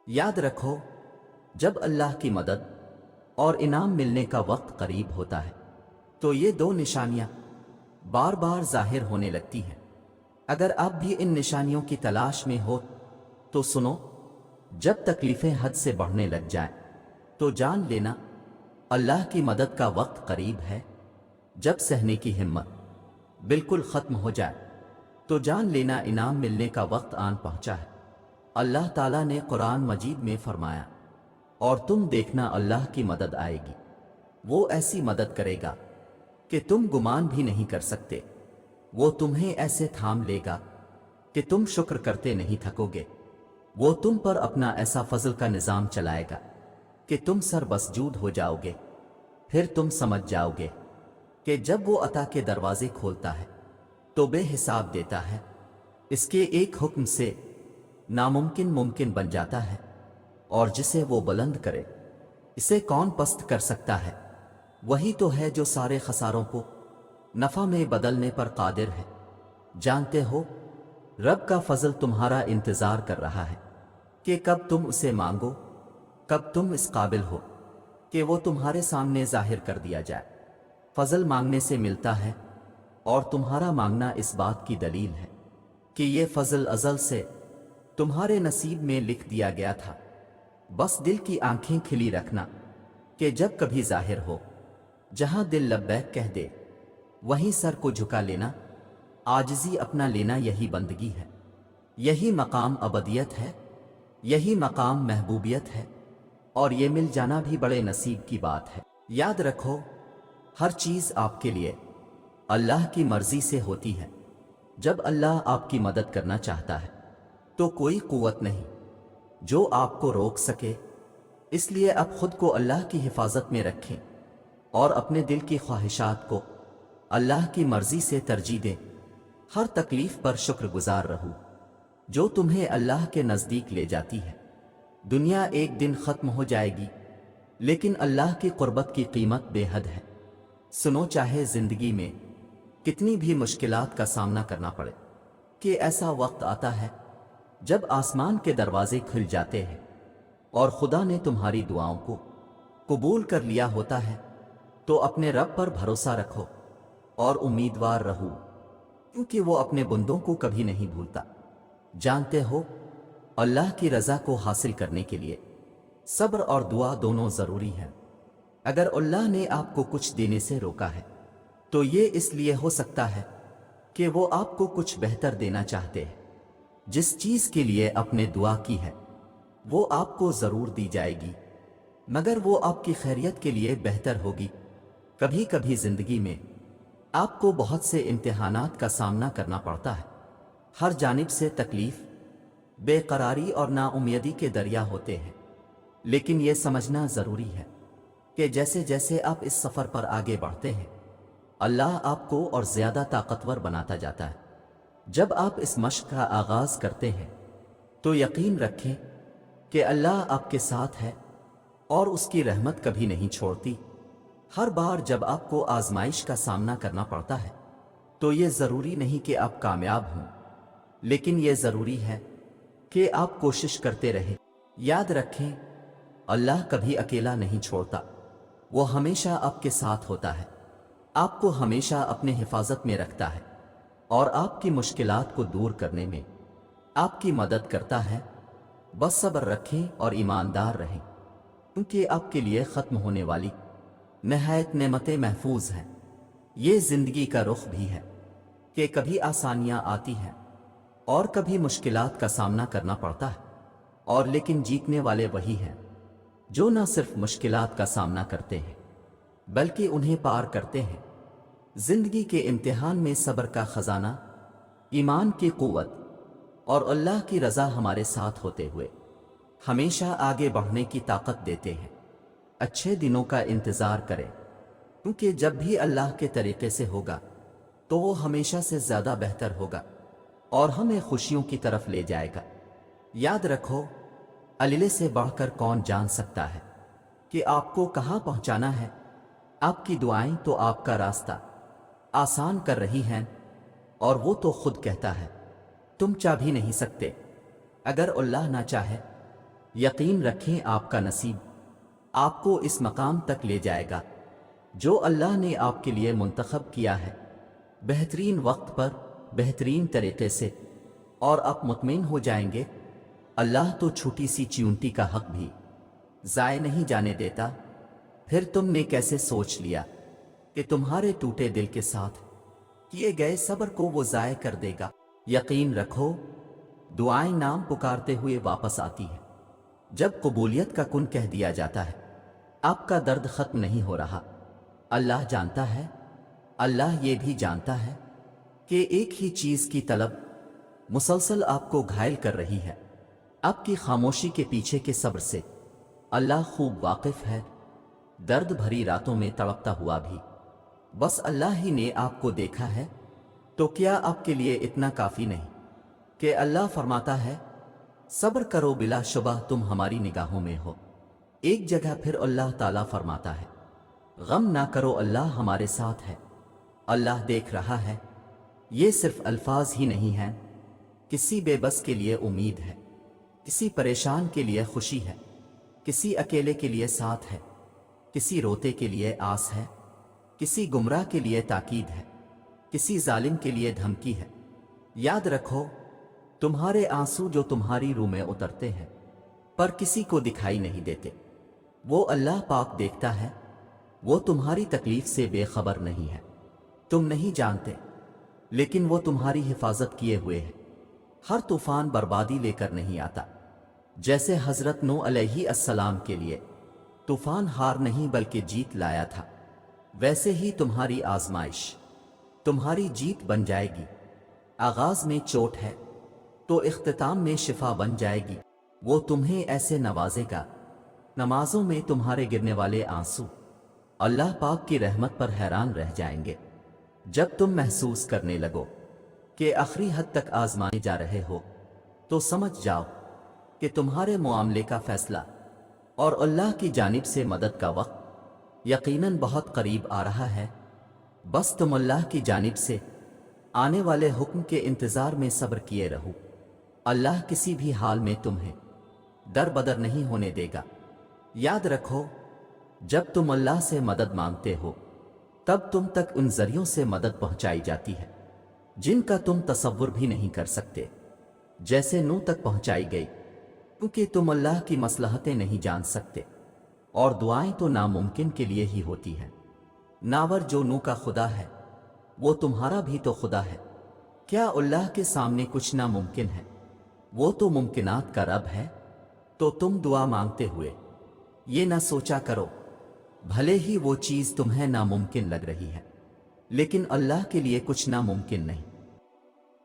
याद रखो, जब अल्लाह की मदद और इनाम मिलने का वक्त करीब होता है तो ये दो निशानियां बार बार जाहिर होने लगती हैं। अगर आप भी इन निशानियों की तलाश में हो तो सुनो, जब तकलीफें हद से बढ़ने लग जाएं तो जान लेना अल्लाह की मदद का वक्त करीब है। जब सहने की हिम्मत बिल्कुल ख़त्म हो जाए तो जान लेना इनाम मिलने का वक्त आन पहुंचा है। अल्लाह ताला ने कुरान मजीद में फरमाया, और तुम देखना अल्लाह की मदद आएगी, वो ऐसी मदद करेगा कि तुम गुमान भी नहीं कर सकते। वो तुम्हें ऐसे थाम लेगा कि तुम शुक्र करते नहीं थकोगे। वो तुम पर अपना ऐसा फजल का निज़ाम चलाएगा कि तुम सर बसजूद हो जाओगे। फिर तुम समझ जाओगे कि जब वो अता के दरवाजे खोलता है तो बेहिसाब देता है। इसके एक हुक्म से नामुमकिन मुमकिन बन जाता है, और जिसे वो बुलंद करे इसे कौन पस्त कर सकता है। वही तो है जो सारे खसारों को नफ़ा में बदलने पर कादिर है। जानते हो, रब का फजल तुम्हारा इंतज़ार कर रहा है कि कब तुम उसे मांगो, कब तुम इस काबिल हो कि वो तुम्हारे सामने जाहिर कर दिया जाए। फजल मांगने से मिलता है, और तुम्हारा मांगना इस बात की दलील है कि ये फजल अज़ल से तुम्हारे नसीब में लिख दिया गया था। बस दिल की आंखें खिली रखना कि जब कभी जाहिर हो, जहां दिल लब्बैक कह दे वहीं सर को झुका लेना, आजिज़ी अपना लेना, यही बंदगी है, यही मकाम अबदियत है, यही मकाम महबूबियत है, और ये मिल जाना भी बड़े नसीब की बात है। याद रखो, हर चीज़ आपके लिए अल्लाह की मर्जी से होती है। जब अल्लाह आपकी मदद करना चाहता है तो कोई कुव्वत नहीं जो आपको रोक सके। इसलिए अब खुद को अल्लाह की हिफाजत में रखें और अपने दिल की ख्वाहिशात को अल्लाह की मर्जी से तरजीह दें। हर तकलीफ पर शुक्रगुजार रहो जो तुम्हें अल्लाह के नज़दीक ले जाती है। दुनिया एक दिन ख़त्म हो जाएगी, लेकिन अल्लाह की क़ुर्बत की कीमत बेहद है। सुनो, चाहे ज़िंदगी में कितनी भी मुश्किलात का सामना करना पड़े, कि ऐसा वक्त आता है जब आसमान के दरवाजे खुल जाते हैं और खुदा ने तुम्हारी दुआओं को कबूल कर लिया होता है, तो अपने रब पर भरोसा रखो और उम्मीदवार रहो, क्योंकि वो अपने बंदों को कभी नहीं भूलता। जानते हो, अल्लाह की रज़ा को हासिल करने के लिए सब्र और दुआ दोनों ज़रूरी हैं। अगर अल्लाह ने आपको कुछ देने से रोका है तो ये इसलिए हो सकता है कि वो आपको कुछ बेहतर देना चाहते हैं। जिस चीज़ के लिए आपने दुआ की है वो आपको ज़रूर दी जाएगी, मगर वो आपकी खैरियत के लिए बेहतर होगी। कभी कभी ज़िंदगी में आपको बहुत से इम्तिहानात का सामना करना पड़ता है। हर जानिब से तकलीफ़, बेकरारी और नाउम्मीदी के दरिया होते हैं, लेकिन ये समझना ज़रूरी है कि जैसे जैसे आप इस सफ़र पर आगे बढ़ते हैं, अल्लाह आपको और ज़्यादा ताकतवर बनाता जाता है। जब आप इस मश्क का आगाज़ करते हैं तो यकीन रखें कि अल्लाह आपके साथ है और उसकी रहमत कभी नहीं छोड़ती। हर बार जब आपको आजमाइश का सामना करना पड़ता है तो ये ज़रूरी नहीं कि आप कामयाब हों, लेकिन ये ज़रूरी है कि आप कोशिश करते रहें। याद रखें, अल्लाह कभी अकेला नहीं छोड़ता, वो हमेशा आपके साथ होता है, आपको हमेशा अपने हिफाजत में रखता है और आपकी मुश्किलात को दूर करने में आपकी मदद करता है। बस सब्र रखें और ईमानदार रहें, क्योंकि आपके लिए ख़त्म होने वाली नहायत नेमतें महफूज हैं। ये ज़िंदगी का रुख भी है कि कभी आसानियाँ आती हैं और कभी मुश्किलात का सामना करना पड़ता है, और लेकिन जीतने वाले वही हैं जो न सिर्फ मुश्किलात का सामना करते हैं बल्कि उन्हें पार करते हैं। ज़िंदगी के इम्तिहान में सब्र का ख़जाना, ईमान की क़ुव्वत और अल्लाह की रज़ा हमारे साथ होते हुए हमेशा आगे बढ़ने की ताकत देते हैं। अच्छे दिनों का इंतज़ार करें, क्योंकि जब भी अल्लाह के तरीक़े से होगा तो वो हमेशा से ज़्यादा बेहतर होगा और हमें खुशियों की तरफ ले जाएगा। याद रखो, अल्लाह से बढ़कर कौन जान सकता है कि आपको कहाँ पहुँचाना है। आपकी दुआएं तो आपका रास्ता आसान कर रही हैं, और वो तो खुद कहता है तुम चाह भी नहीं सकते। अगर अल्लाह ना चाहे यकीन रखें आपका नसीब आपको इस मकाम तक ले जाएगा जो अल्लाह ने आपके लिए मुंतखब किया है, बेहतरीन वक्त पर, बेहतरीन तरीके से, और आप मुतमिन हो जाएंगे। अल्लाह तो छोटी सी चींटी का हक भी ज़ाय नहीं जाने देता। फिर तुमने कैसे सोच लिया कि तुम्हारे टूटे दिल के साथ किए गए सब्र को वो ज़ाय कर देगा? यकीन रखो, दुआएं नाम पुकारते हुए वापस आती है। जब कबूलियत का कुन कह दिया जाता है, आपका दर्द खत्म नहीं हो रहा। अल्लाह जानता है, अल्लाह ये भी जानता है कि एक ही चीज की तलब मुसलसल आपको घायल कर रही है। आपकी खामोशी के पीछे के सब्र से अल्लाह खूब वाकिफ है। दर्द भरी रातों में तड़पता हुआ भी बस अल्लाह ही ने आपको देखा है। तो क्या आपके लिए इतना काफी नहीं कि अल्लाह फरमाता है, सब्र करो, बिला शुबह तुम हमारी निगाहों में हो। एक जगह फिर अल्लाह ताला फरमाता है, गम ना करो, अल्लाह हमारे साथ है, अल्लाह देख रहा है। ये सिर्फ अल्फाज ही नहीं हैं, किसी बेबस के लिए उम्मीद है, किसी परेशान के लिए खुशी है, किसी अकेले के लिए साथ है, किसी रोते के लिए आस है, किसी गुमराह के लिए ताकीद है, किसी जालिम के लिए धमकी है। याद रखो, तुम्हारे आंसू जो तुम्हारी रूह में उतरते हैं पर किसी को दिखाई नहीं देते, वो अल्लाह पाक देखता है। वो तुम्हारी तकलीफ से बेखबर नहीं है, तुम नहीं जानते, लेकिन वो तुम्हारी हिफाजत किए हुए है। हर तूफान बर्बादी लेकर नहीं आता। जैसे हजरत नूह अलैहिस्सलाम के लिए तूफान हार नहीं बल्कि जीत लाया था, वैसे ही तुम्हारी आजमाइश तुम्हारी जीत बन जाएगी। आगाज में चोट है तो इख्तिताम में शिफा बन जाएगी। वो तुम्हें ऐसे नवाजेगा, नमाजों में तुम्हारे गिरने वाले आंसू अल्लाह पाक की रहमत पर हैरान रह जाएंगे। जब तुम महसूस करने लगो कि आखिरी हद तक आजमाए जा रहे हो, तो समझ जाओ कि तुम्हारे मामले का फैसला और अल्लाह की जानिब से मदद का वक्त यकीनन बहुत करीब आ रहा है। बस तुम अल्लाह की जानिब से आने वाले हुक्म के इंतजार में सब्र किए रहो। अल्लाह किसी भी हाल में तुम्हें दर बदर नहीं होने देगा। याद रखो, जब तुम अल्लाह से मदद मांगते हो तब तुम तक उन जरियों से मदद पहुंचाई जाती है जिनका तुम तसव्वुर भी नहीं कर सकते, जैसे नूह तक पहुंचाई गई, क्योंकि तुम अल्लाह की मसलहतें नहीं जान सकते और दुआएं तो नामुमकिन के लिए ही होती हैं। नावर जो नूह का खुदा है, वो तुम्हारा भी तो खुदा है। क्या अल्लाह के सामने कुछ नामुमकिन है? वो तो मुमकिनात का रब है। तो तुम दुआ मांगते हुए ये ना सोचा करो, भले ही वो चीज तुम्हें नामुमकिन लग रही है, लेकिन अल्लाह के लिए कुछ नामुमकिन नहीं।